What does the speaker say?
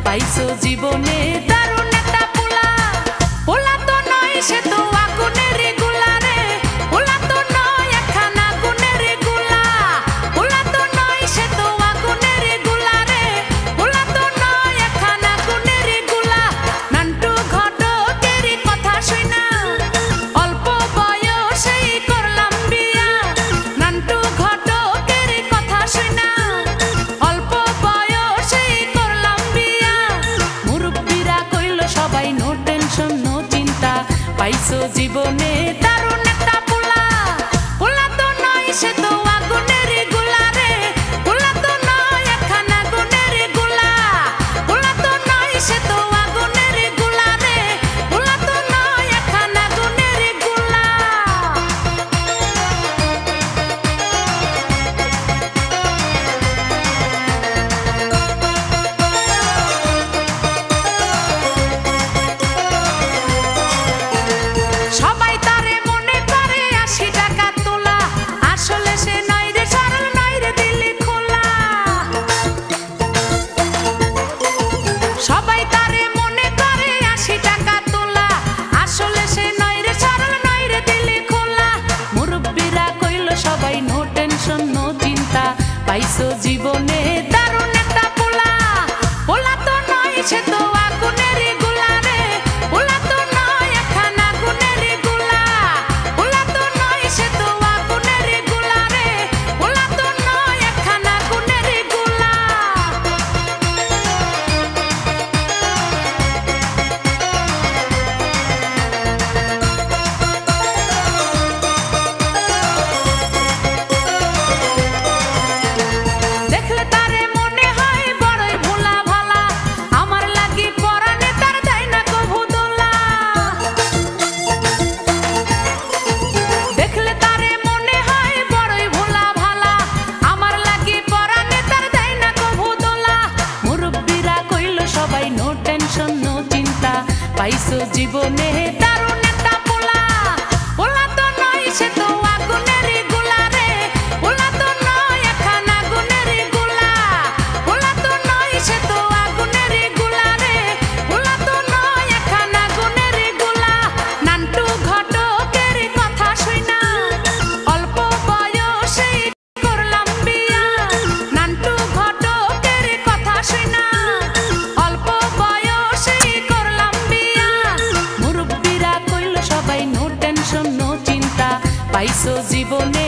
পাইছো জীবনে দারুণ একটা পোলা। পোলা তো নয় সে তো আগুনের গোলা রে, পোলা তো নয় একখানা আগুনের গোলা। পোলা তো নয় সে তো আগুনের গোলা রে, পোলা তো নয় একখানা আগুনের গোলা। নান্টু ঘটকের কথা শুনা অল্প বয়সেই করলাম বিয়া। নান্টু ঘটকের কথা শুনা অল্প বয়সেই করলাম বিয়া। মুরব্বিরা কইল সবাই নো টেনশন নো চিন্তা, পাইছো জীবনে দারুণ একটা পোলা। পোলা তো নয় সে তো আগুনের গোলা রে, পোলা তো নয় একখানা আগুনের গোলা। পোলা তো নয় সে তো আগুনের গোলা রে, পোলা তো নয় একখানা আগুনের গোলা। সবাই তারে মনে করে ৮০ টাকা তোলা, আসলে সে নয় রে সরল নয় রে দিলে খোলা। সবাই তারে মনে করে ৮০ টাকা তোলা, আসলে সে নয় রে সরল নয় রে দিলে খোলা। মুরব্বিরা কইল সবাই নো টেনশন নো চিন্তা, পাইছো জীবনে দারুণ একটা পোলা। পোলা তো নয় সে তো আগুনের গোলা রে, পোলা তো নয় একখানা আগুনের গোলা। পোলা তো নয় সে তো আগুনের গোলা রে, পোলা তো নয় একখানা আগুনের গোলা। দেখলে তারে মনে হয় বড়ই ভোলা ভালা, আমার লাগি পরানে তার দেয় না কভু দোলা। দেখলে তারে মনে হয় বড়ই ভোলা ভালা, আমার লাগি পরানে তার দেয় না কভু দোলা। মুরব্বিরা কইল সবাই নো টেনশন নো চিন্তা, পাইছো জীবনে দারুণ একটা পোলা। পোলা তো নয় সে তো আগুনের গোলা রে, পোলা তো নয় একখানা আগুনের গোলা। পোলা তো নয় সে তো আগুনের গোলা রে, পোলা তো নয় একখানা আগুনের গোলা। নান্টু ঘটকের কথা শুনা অল্প বয়সেই করলাম বিয়া। নান্টু ঘটকের কথা শুনা অল্প বয়সেই করলাম বিয়া। মুরব্বিরা কইল সবাই নো টেনশন নো চিন্তা, পাইছো জীবনে